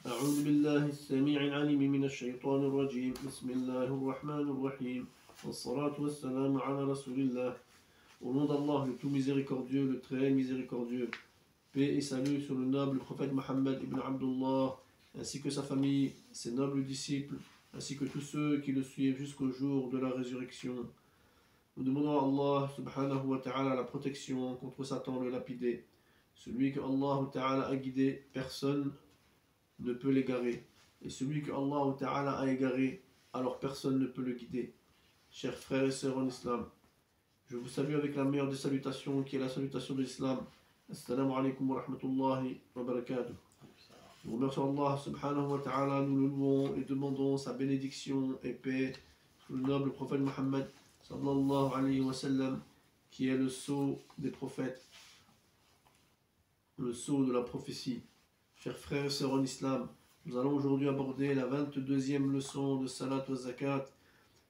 أعوذ بالله السميع العليم من الشيطان الرجيم بسم الله الرحمن الرحيم والصلاة والسلام على رسول الله. Au nom d'Allah, le tout miséricordieux, le très miséricordieux, paix et salut sur le noble prophète Mohammed ibn Abdullah, ainsi que sa famille, ses nobles disciples, ainsi que tous ceux qui le suivent jusqu'au jour de la résurrection. Nous demandons à Allah subhanahu wa ta'ala la protection contre Satan le lapidé. Celui que Allah ta'ala a guidé, personne ne peut l'égarer. Et celui que Allah ta'ala a égaré, alors personne ne peut le guider. Chers frères et sœurs en islam, je vous salue avec la meilleure des salutations, qui est la salutation de l'islam. Assalamu alaikum wa rahmatullahi wa barakatuh. Nous remercions Allah subhanahu wa ta'ala, nous le louons et demandons sa bénédiction et paix sur le noble prophète Mohammed sallallahu alayhi wa sallam, qui est le sceau des prophètes, le sceau de la prophétie. Chers frères et sœurs en islam, nous allons aujourd'hui aborder la 22e leçon de Salat wa Zakat.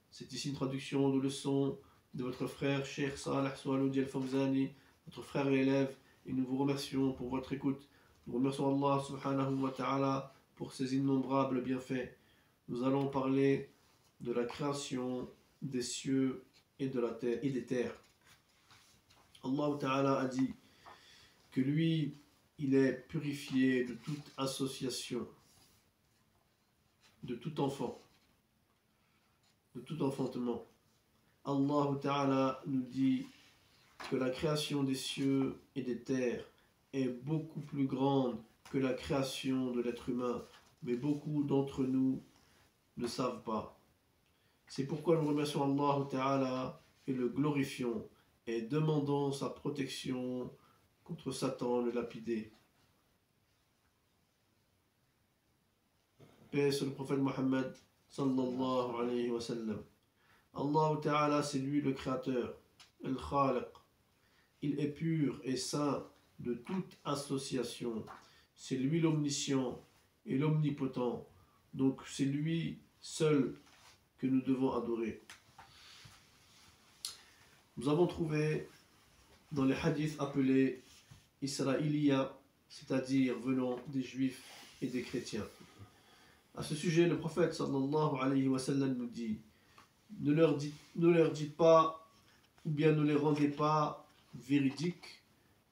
C'est ici une traduction de leçon de votre frère Cheikh Saleh Soualoudi Al-Fawzani, notre frère et élève, et nous vous remercions pour votre écoute. Nous remercions Allah subhanahu wa ta'ala pour ses innombrables bienfaits. Nous allons parler de la création des cieux et de la terre et des terres. Allah ta'ala a dit que lui, il est purifié de toute association, de tout enfant, de tout enfantement. Allah Ta'ala nous dit que la création des cieux et des terres est beaucoup plus grande que la création de l'être humain, mais beaucoup d'entre nous ne savent pas. C'est pourquoi nous remercions Allah Ta'ala et le glorifions et demandons sa protection contre Satan le lapidé. Paix sur le prophète Mohammed sallallahu alayhi wa sallam. Allah Ta'ala, c'est lui le créateur, Al-Khaliq. Il est pur et saint de toute association. C'est lui l'omniscient et l'omnipotent. Donc c'est lui seul que nous devons adorer. Nous avons trouvé dans les hadiths appelés Israéliens, c'est-à-dire venant des juifs et des chrétiens. À ce sujet, le prophète sallallahu alayhi wa sallam nous dit: ne leur dites pas, ou bien ne les rendez pas véridiques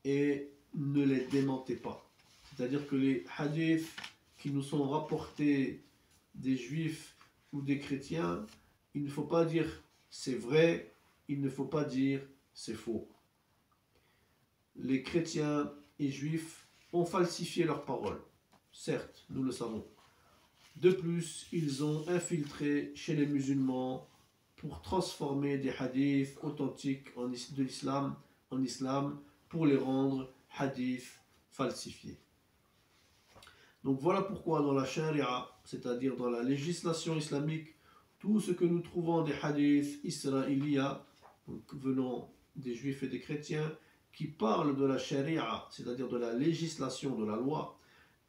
et ne les démentez pas. C'est-à-dire que les hadiths qui nous sont rapportés des juifs ou des chrétiens, il ne faut pas dire c'est vrai, il ne faut pas dire c'est faux. Les chrétiens et juifs ont falsifié leurs paroles. Certes, nous le savons. De plus, ils ont infiltré chez les musulmans pour transformer des hadiths authentiques de l'islam en islam pour les rendre hadiths falsifiés. Donc voilà pourquoi dans la charia, c'est-à-dire dans la législation islamique, tout ce que nous trouvons des hadiths israéliens, venant des juifs et des chrétiens, qui parlent de la charia, c'est-à-dire de la législation, de la loi.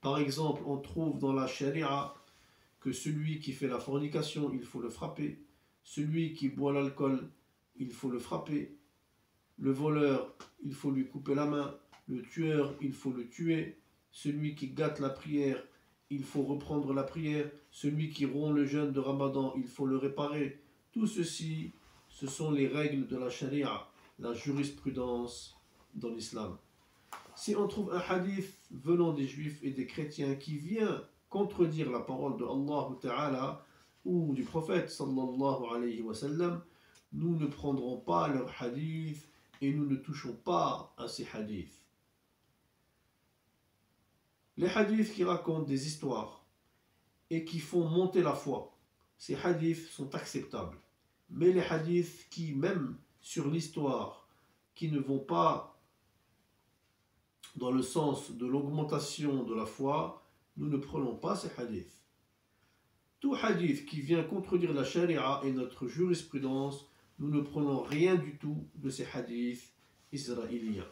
Par exemple, on trouve dans la charia que celui qui fait la fornication, il faut le frapper. Celui qui boit l'alcool, il faut le frapper. Le voleur, il faut lui couper la main. Le tueur, il faut le tuer. Celui qui gâte la prière, il faut reprendre la prière. Celui qui rompt le jeûne de Ramadan, il faut le réparer. Tout ceci, ce sont les règles de la charia, la jurisprudence dans l'islam. Si on trouve un hadith venant des juifs et des chrétiens qui vient contredire la parole de Allah Ta'ala ou du prophète sallallahu alayhi wa sallam, nous ne prendrons pas leurs hadiths et nous ne touchons pas à ces hadiths. Les hadiths qui racontent des histoires et qui font monter la foi, ces hadiths sont acceptables. Mais les hadiths qui, même sur l'histoire, qui ne vont pas dans le sens de l'augmentation de la foi, nous ne prenons pas ces hadiths. Tout hadith qui vient contredire la charia et notre jurisprudence, nous ne prenons rien du tout de ces hadiths israéliens.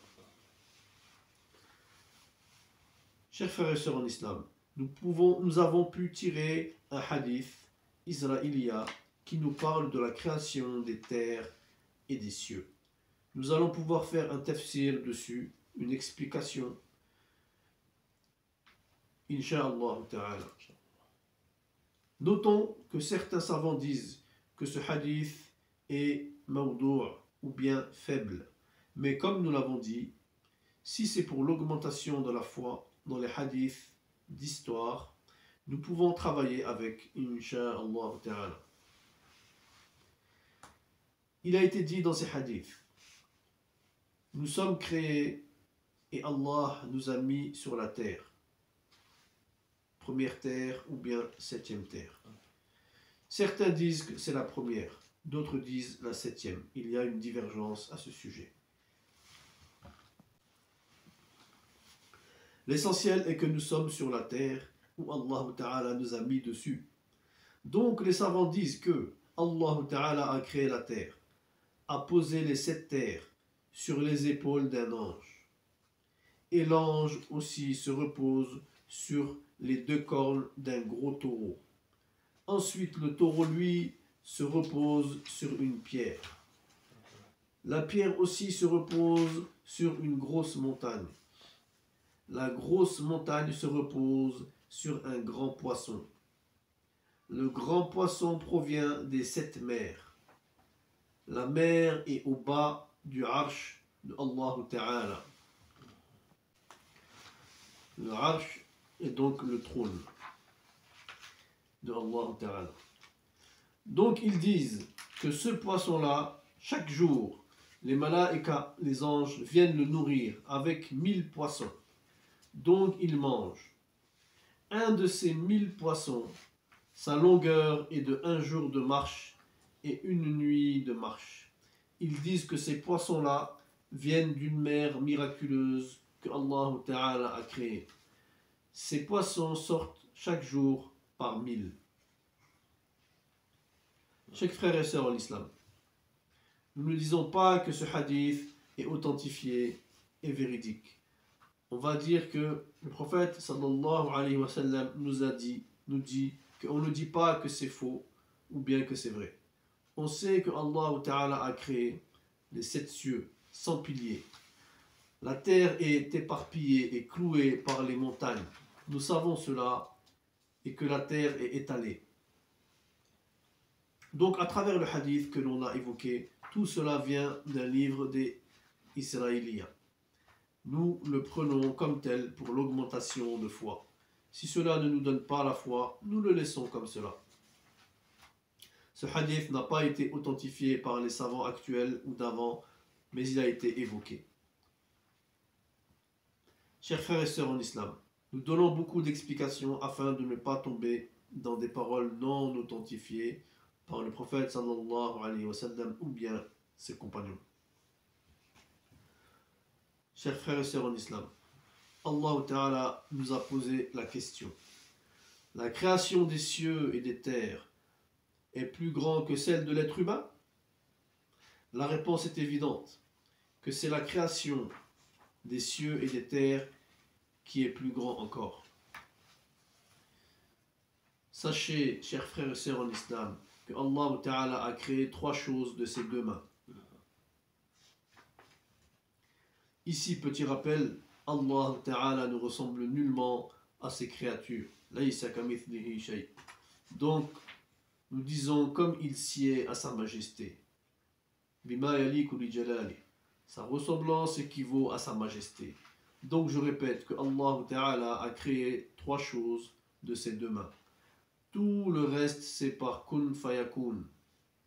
Chers frères et sœurs en islam, nous avons pu tirer un hadith israélien qui nous parle de la création des terres et des cieux. Nous allons pouvoir faire un tafsir dessus, une explication. Inch'Allah ta'ala. Notons que certains savants disent que ce hadith est mawdou' ou bien faible. Mais comme nous l'avons dit, si c'est pour l'augmentation de la foi dans les hadiths d'histoire, nous pouvons travailler avec, Inch'Allah ta'ala. Il a été dit dans ces hadiths, nous sommes créés et Allah nous a mis sur la terre. Première terre ou bien septième terre. Certains disent que c'est la première, d'autres disent la septième. Il y a une divergence à ce sujet. L'essentiel est que nous sommes sur la terre où Allah Ta'ala nous a mis dessus. Donc les savants disent que Allah Ta'ala a créé la terre, a posé les 7 terres sur les épaules d'un ange. Et l'ange aussi se repose sur les 2 cornes d'un gros taureau. Ensuite, le taureau, lui, se repose sur une pierre. La pierre aussi se repose sur une grosse montagne. La grosse montagne se repose sur un grand poisson. Le grand poisson provient des 7 mers. La mer est au bas du arsh de Allah Ta'ala. Le arsh est donc le trône de Allah Ta'ala. Donc ils disent que ce poisson-là, chaque jour, les malaïkas, les anges, viennent le nourrir avec 1000 poissons. Donc il mange. Un de ces 1000 poissons, sa longueur est de 1 jour de marche et 1 nuit de marche. Ils disent que ces poissons-là viennent d'une mer miraculeuse que Allah Ta'ala a créée. Ces poissons sortent chaque jour par 1000. Chers frères et sœurs en islam, nous ne disons pas que ce hadith est authentifié et véridique. On va dire que le prophète sallallahu alayhi wa sallam nous dit qu'on ne dit pas que c'est faux ou bien que c'est vrai. On sait que Allah Ta'ala a créé les 7 cieux sans piliers. La terre est éparpillée et clouée par les montagnes. Nous savons cela et que la terre est étalée. Donc à travers le hadith que l'on a évoqué, tout cela vient d'un livre des Israéliens. Nous le prenons comme tel pour l'augmentation de foi. Si cela ne nous donne pas la foi, nous le laissons comme cela. Ce hadith n'a pas été authentifié par les savants actuels ou d'avant, mais il a été évoqué. Chers frères et sœurs en islam, nous donnons beaucoup d'explications afin de ne pas tomber dans des paroles non authentifiées par le prophète sallallahu alayhi wa sallam ou bien ses compagnons. Chers frères et sœurs en islam, Allah Ta'ala nous a posé la question. La création des cieux et des terres est plus grande que celle de l'être humain? La réponse est évidente, que c'est la création des cieux et des terres qui est plus grand encore. Sachez, chers frères et sœurs en islam, que Allah Ta'ala a créé 3 choses de ses 2 mains. Ici, petit rappel, Allah Ta'ala ne ressemble nullement à ses créatures. Donc, nous disons comme il sied à sa majesté. Sa ressemblance équivaut à sa majesté. Donc je répète que Allah Ta'ala a créé 3 choses de ses 2 mains. Tout le reste c'est par kun fayakun,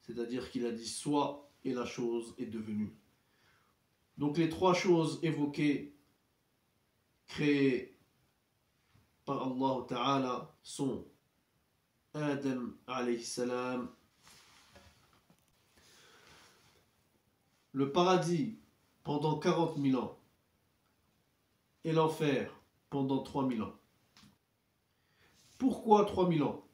c'est-à-dire qu'il a dit soit et la chose est devenue. Donc les 3 choses évoquées, créées par Allah Ta'ala sont Adam alayhi salam, le paradis pendant 40 000 ans et l'enfer pendant 3000 ans. Pourquoi 3000 ans?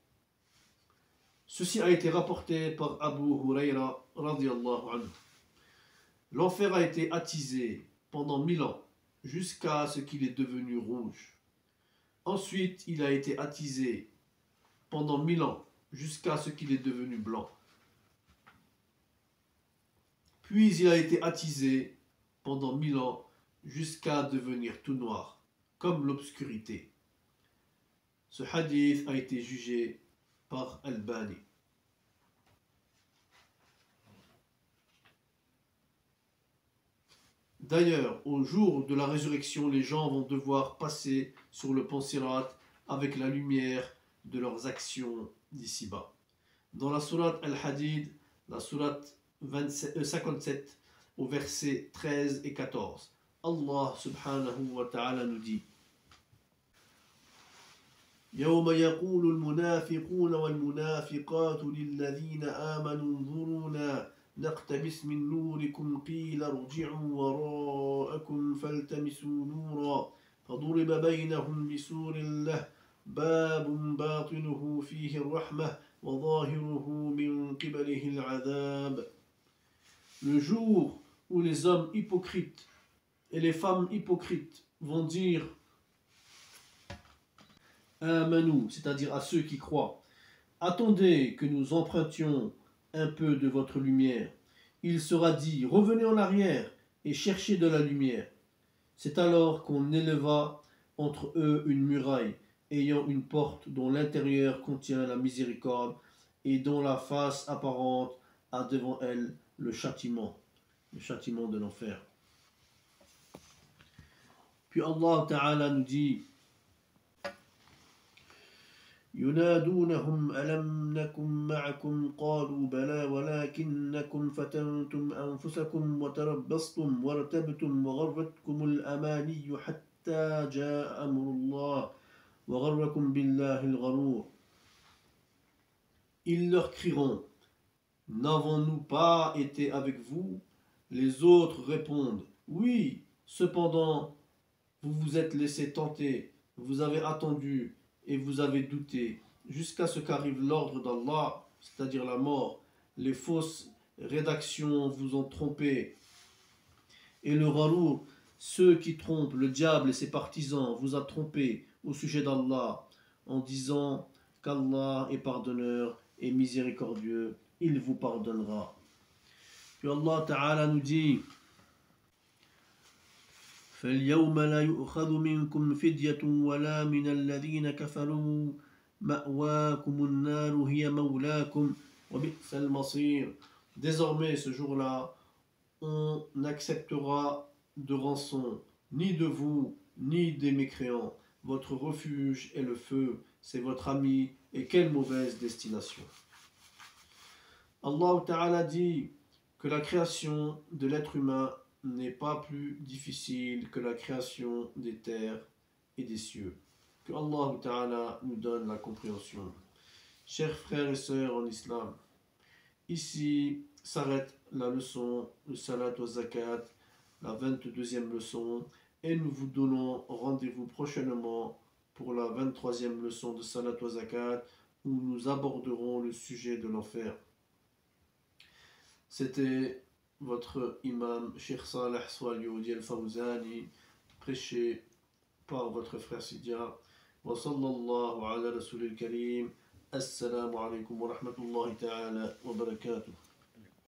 Ceci a été rapporté par Abu Hurayra radiyallahu anhu. L'enfer a été attisé pendant 1000 ans jusqu'à ce qu'il est devenu rouge. Ensuite, il a été attisé pendant 1000 ans jusqu'à ce qu'il est devenu blanc. Puis il a été attisé pendant 1000 ans jusqu'à devenir tout noir, comme l'obscurité. Ce hadith a été jugé par Albani. D'ailleurs, au jour de la résurrection, les gens vont devoir passer sur le pont Sirat avec la lumière de leurs actions d'ici-bas. Dans la sourate Al-Hadid, la sourate 57, au verset 13 et 14, Allah subhanahu wa ta'ala nous dit: يوم يقول المنافقون والمنافقات للذين آمنوا انظرونا نقتبس من نوركم قيل ارجعوا وراءكم فالتمسوا نورا فضرب بينهم بسور له باب باطنه فيه الرحمة وظاهره من قبله العذاب. Le jour où les hommes hypocrites et les femmes hypocrites vont dire Amanu, c'est-à-dire à ceux qui croient, attendez que nous empruntions un peu de votre lumière. Il sera dit, revenez en arrière et cherchez de la lumière. C'est alors qu'on éleva entre eux une muraille, ayant une porte dont l'intérieur contient la miséricorde et dont la face apparente a devant elle le châtiment de l'enfer. Puis Allah Ta'ala nous dit: ينادونهم ألم نكن معكم قالوا بلى ولكنكم فتنتم أنفسكم وتربصتم وارتبتم وغرتكم الأماني حتى جاء أمر الله وغركم بالله الغرور. Ils leur crieront: n'avons-nous pas été avec vous? Les autres répondent: oui, cependant vous vous êtes laissé tenter, vous avez attendu et vous avez douté, jusqu'à ce qu'arrive l'ordre d'Allah, c'est-à-dire la mort. Les fausses rédactions vous ont trompé. Et le Gharour, ceux qui trompent, le diable et ses partisans, vous a trompé au sujet d'Allah, en disant qu'Allah est pardonneur et miséricordieux, il vous pardonnera. Puis Allah Ta'ala nous dit: فاليوم لا يؤخذ منكم فدية ولا من الذين كفروا مأواكم النار هي مولاكم وبئس المصير. Désormais, ce jour-là, on n'acceptera de rançon ni de vous, ni des mécréants. Votre refuge est le feu, c'est votre ami, et quelle mauvaise destination. Allah Ta'ala dit que la création de l'être humain n'est pas plus difficile que la création des terres et des cieux. Que Allah Ta'ala nous donne la compréhension. Chers frères et sœurs en islam, ici s'arrête la leçon de Salat wa Zakat, la 22e leçon, et nous vous donnons rendez-vous prochainement pour la 23e leçon de Salat wa Zakat, où nous aborderons le sujet de l'enfer. C'était votre imam Cheikh Saleh Swal Youdi Al-Fawzani, prêché par votre frère Sidia. Wa sallallahu ala rasulil karim. Assalamu alaikum wa rahmatullahi ta'ala wa barakatuh.